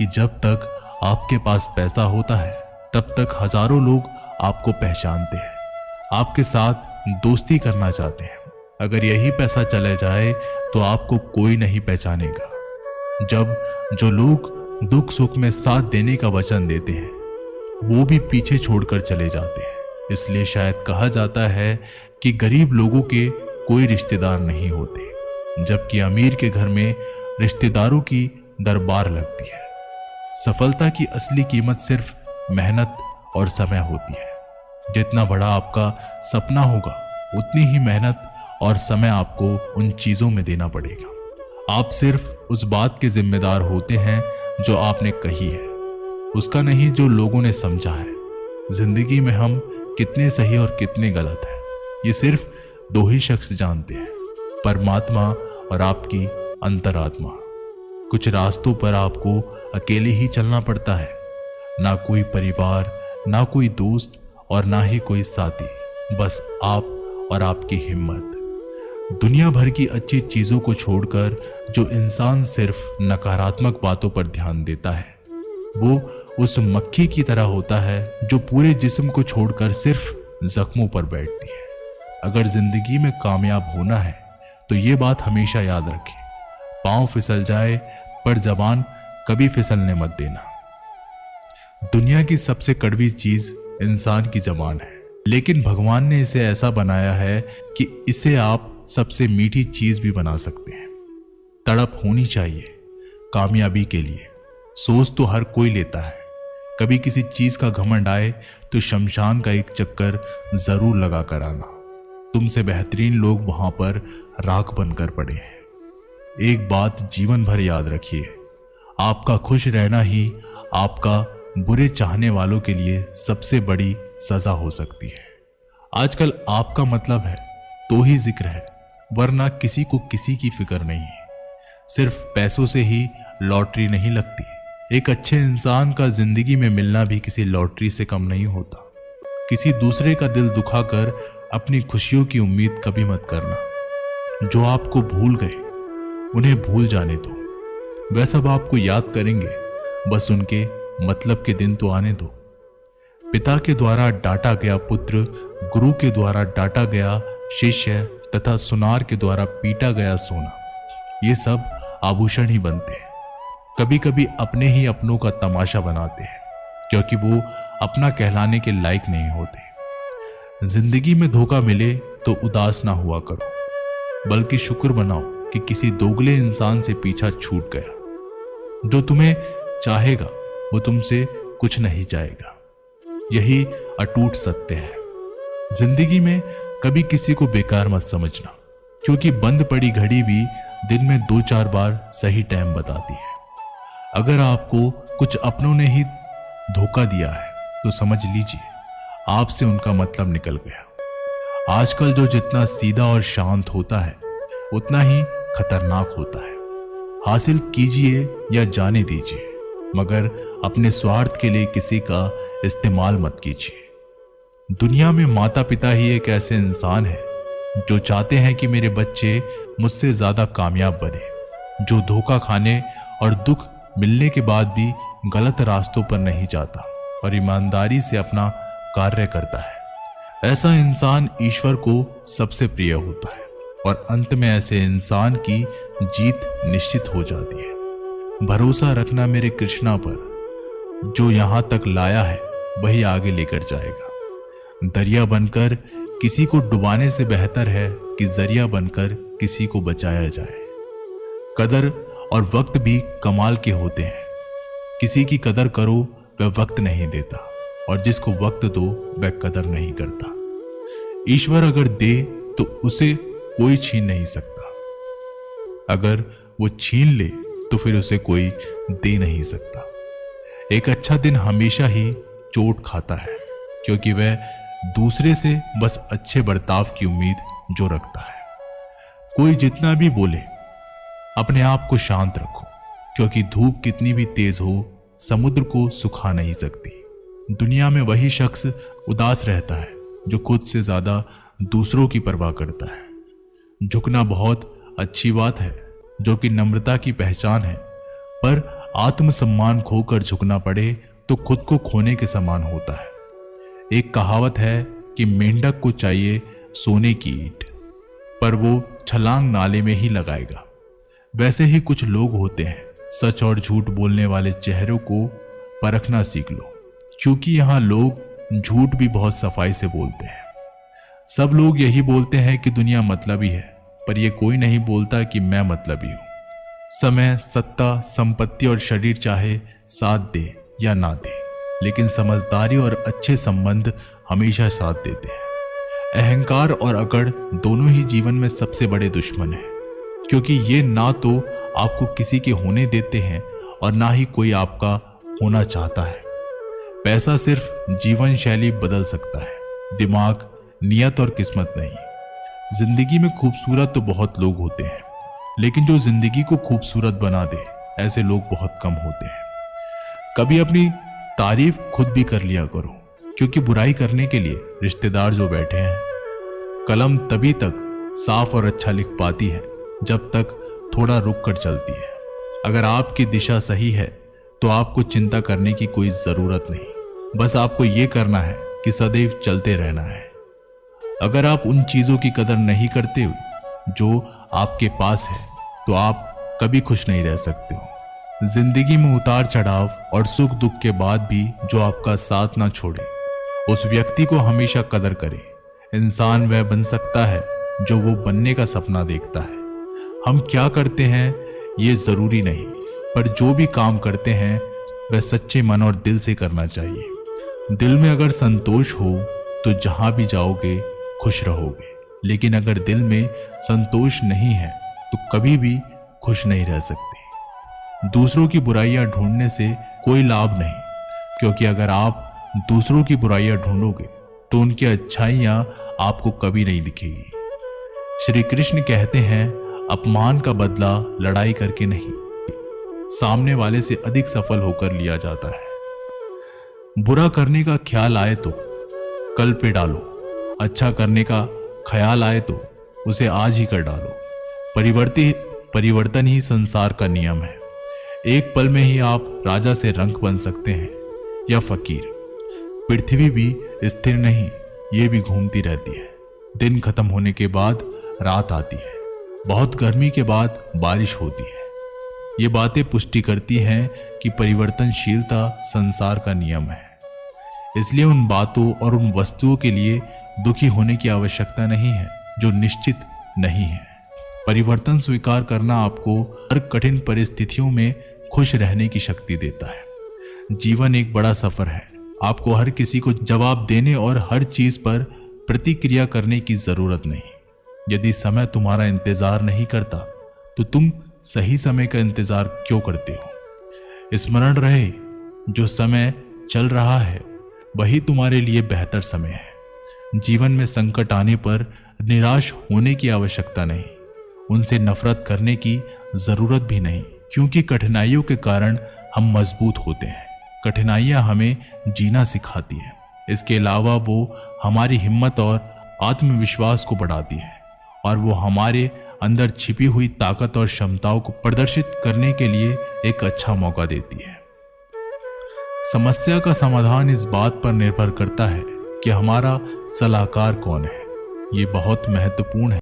कि जब तक आपके पास पैसा होता है तब तक हजारों लोग आपको पहचानते हैं, आपके साथ दोस्ती करना चाहते हैं। अगर यही पैसा चले जाए तो आपको कोई नहीं पहचानेगा। जब जो लोग दुख सुख में साथ देने का वचन देते हैं वो भी पीछे छोड़कर चले जाते हैं। इसलिए शायद कहा जाता है कि गरीब लोगों के कोई रिश्तेदार नहीं होते, जबकि अमीर के घर में रिश्तेदारों की दरबार लगती है। सफलता की असली कीमत सिर्फ मेहनत और समय होती है। जितना बड़ा आपका सपना होगा उतनी ही मेहनत और समय आपको उन चीजों में देना पड़ेगा। आप सिर्फ उस बात के जिम्मेदार होते हैं जो आपने कही है, उसका नहीं जो लोगों ने समझा है। जिंदगी में हम कितने सही और कितने गलत हैं ये सिर्फ दो ही शख्स जानते हैं, परमात्मा और आपकी अंतरात्मा। कुछ रास्तों पर आपको अकेले ही चलना पड़ता है, ना कोई परिवार, ना कोई दोस्त और ना ही कोई साथी, बस आप और आपकी हिम्मत। दुनिया भर की अच्छी चीजों को छोड़कर जो इंसान सिर्फ नकारात्मक बातों पर ध्यान देता है वो उस मक्खी की तरह होता है जो पूरे जिस्म को छोड़कर सिर्फ जख्मों पर बैठती है। अगर जिंदगी में कामयाब होना है तो ये बात हमेशा याद रखें, पांव फिसल जाए पर जबान कभी फिसलने मत देना। दुनिया की सबसे कड़वी चीज इंसान की जबान है, लेकिन भगवान ने इसे ऐसा बनाया है कि इसे आप सबसे मीठी चीज भी बना सकते हैं। तड़प होनी चाहिए कामयाबी के लिए। सोच तो हर कोई लेता है, कभी किसी चीज का घमंड आए तो शमशान का एक चक्कर जरूर लगा कर आना। तुमसे बेहतरीन लोग वहां पर राख बनकर पड़े हैं। एक बात जीवन भर याद रखिए, आपका खुश रहना ही आपका बुरे चाहने वालों के लिए सबसे बड़ी सजा हो सकती है। आजकल आपका मतलब है तो ही जिक्र है, वरना किसी को किसी की फिक्र नहीं है। सिर्फ पैसों से ही लॉटरी नहीं लगती। एक अच्छे इंसान का जिंदगी में मिलना भी किसी लॉटरी से कम नहीं होता। किसी दूसरे का दिल दुखाकर अपनी खुशियों की उम्मीद कभी मत करना। जो आपको भूल गए उन्हें भूल जाने दो, वह सब आपको याद करेंगे, बस उनके मतलब के दिन तो आने दो। पिता के द्वारा डांटा गया पुत्र, गुरु के द्वारा डांटा गया शिष्य तथा सुनार के द्वारा पीटा गया सोना, ये सब आभूषण ही बनते हैं। कभी कभी अपने ही अपनों का तमाशा बनाते हैं क्योंकि वो अपना कहलाने के लायक नहीं होते। जिंदगी में धोखा मिले तो उदास ना हुआ करो, बल्कि शुक्र मनाओ कि किसी दोगले इंसान से पीछा छूट गया। जो तुम्हें चाहेगा वो तुमसे कुछ नहीं चाहेगा, यही अटूट सत्य है। जिंदगी में कभी किसी को बेकार मत समझना, क्योंकि बंद पड़ी घड़ी भी दिन में 2-4 बार सही टाइम बताती है। अगर आपको कुछ अपनों ने ही धोखा दिया है तो समझ लीजिए आपसे उनका मतलब निकल गया। आजकल जो जितना सीधा और शांत होता है उतना ही खतरनाक होता है। हासिल कीजिए या जाने दीजिए, मगर अपने स्वार्थ के लिए किसी का इस्तेमाल मत कीजिए। दुनिया में माता पिता ही एक ऐसे इंसान है जो चाहते हैं कि मेरे बच्चे मुझसे ज्यादा कामयाब बने, जो धोखा खाने और दुख मिलने के बाद भी गलत रास्तों पर नहीं जाता और ईमानदारी से अपना कार्य करता है। ऐसा इंसान ईश्वर को सबसे प्रिय होता है और अंत में ऐसे इंसान की जीत निश्चित हो जाती है। भरोसा रखना मेरे कृष्णा पर, जो यहां तक लाया है वही आगे लेकर जाएगा। दरिया बनकर किसी को डुबाने से बेहतर है कि जरिया बनकर किसी को बचाया जाए। कदर और वक्त भी कमाल के होते हैं। किसी की कदर करो वह वक्त नहीं देता, और जिसको वक्त दो वह कदर नहीं करता। ईश्वर अगर दे तो उसे कोई छीन नहीं सकता, अगर वो छीन ले तो फिर उसे कोई दे नहीं सकता। एक अच्छा दिन हमेशा ही चोट खाता है, क्योंकि वह दूसरे से बस अच्छे बर्ताव की उम्मीद जो रखता है। कोई जितना भी बोले अपने आप को शांत रखो, क्योंकि धूप कितनी भी तेज हो समुद्र को सुखा नहीं सकती। दुनिया में वही शख्स उदास रहता है जो खुद से ज्यादा दूसरों की परवाह करता है। झुकना बहुत अच्छी बात है, जो कि नम्रता की पहचान है, पर आत्मसम्मान खोकर झुकना पड़े तो खुद को खोने के समान होता है। एक कहावत है कि मेंढक को चाहिए सोने की ईंट, पर वो छलांग नाले में ही लगाएगा। वैसे ही कुछ लोग होते हैं। सच और झूठ बोलने वाले चेहरों को परखना सीख लो, क्योंकि यहाँ लोग झूठ भी बहुत सफाई से बोलते हैं। सब लोग यही बोलते हैं कि दुनिया मतलबी है, पर यह कोई नहीं बोलता कि मैं मतलबी हूं। समय, सत्ता, संपत्ति और शरीर चाहे साथ दे या ना दे, लेकिन समझदारी और अच्छे संबंध हमेशा साथ देते हैं। अहंकार और अकड़ दोनों ही जीवन में सबसे बड़े दुश्मन हैं, क्योंकि ये ना तो आपको किसी के होने देते हैं और ना ही कोई आपका होना चाहता है। पैसा सिर्फ जीवन शैली बदल सकता है, दिमाग, नियत और किस्मत नहीं। जिंदगी में खूबसूरत तो बहुत लोग होते हैं, लेकिन जो जिंदगी को खूबसूरत बना दे, ऐसे लोग बहुत कम होते हैं। कभी अपनी तारीफ खुद भी कर लिया करो, क्योंकि बुराई करने के लिए रिश्तेदार जो बैठे हैं। कलम तभी तक साफ और अच्छा लिख पाती है जब तक थोड़ा रुक कर चलती है। अगर आपकी दिशा सही है तो आपको चिंता करने की कोई जरूरत नहीं, बस आपको यह करना है कि सदैव चलते रहना है। अगर आप उन चीजों की कदर नहीं करते जो आपके पास है, तो आप कभी खुश नहीं रह सकते हो। जिंदगी में उतार चढ़ाव और सुख दुख के बाद भी जो आपका साथ ना छोड़े, उस व्यक्ति को हमेशा कदर करें। इंसान वह बन सकता है जो वो बनने का सपना देखता है। हम क्या करते हैं ये जरूरी नहीं, पर जो भी काम करते हैं वह सच्चे मन और दिल से करना चाहिए। दिल में अगर संतोष हो तो जहां भी जाओगे खुश रहोगे, लेकिन अगर दिल में संतोष नहीं है तो कभी भी खुश नहीं रह सकते। दूसरों की बुराइयां ढूंढने से कोई लाभ नहीं, क्योंकि अगर आप दूसरों की बुराइयां ढूंढोगे तो उनकी अच्छाइयां आपको कभी नहीं दिखेगी। श्री कृष्ण कहते हैं, अपमान का बदला लड़ाई करके नहीं, सामने वाले से अधिक सफल होकर लिया जाता है। बुरा करने का ख्याल आए तो कल पे डालो, अच्छा करने का ख्याल आए तो उसे आज ही कर डालो। परिवर्तन ही संसार का नियम है। एक पल में ही आप राजा से रंक बन सकते हैं या फकीर। पृथ्वी भी स्थिर नहीं, ये भी घूमती रहती है। दिन खत्म होने के बाद रात आती है, बहुत गर्मी के बाद बारिश होती है। ये बातें पुष्टि करती हैं कि परिवर्तनशीलता संसार का नियम है। इसलिए उन बातों और उन वस्तुओं के लिए दुखी होने की आवश्यकता नहीं है जो निश्चित नहीं है। परिवर्तन स्वीकार करना आपको हर कठिन परिस्थितियों में खुश रहने की शक्ति देता है। जीवन एक बड़ा सफर है। आपको हर किसी को जवाब देने और हर चीज पर प्रतिक्रिया करने की जरूरत नहीं। यदि समय तुम्हारा इंतजार नहीं करता तो तुम सही समय का इंतजार क्यों करते हो? स्मरण रहे, जो समय चल रहा है वही तुम्हारे लिए बेहतर समय है। जीवन में संकट आने पर निराश होने की आवश्यकता नहीं, उनसे नफरत करने की जरूरत भी नहीं, क्योंकि कठिनाइयों के कारण हम मजबूत होते हैं। कठिनाइयां हमें जीना सिखाती हैं। इसके अलावा वो हमारी हिम्मत और आत्मविश्वास को बढ़ाती है और वो हमारे अंदर छिपी हुई ताकत और क्षमताओं को प्रदर्शित करने के लिए एक अच्छा मौका देती है। समस्या का समाधान इस बात पर निर्भर करता है कि हमारा सलाहकार कौन है। ये बहुत महत्वपूर्ण है।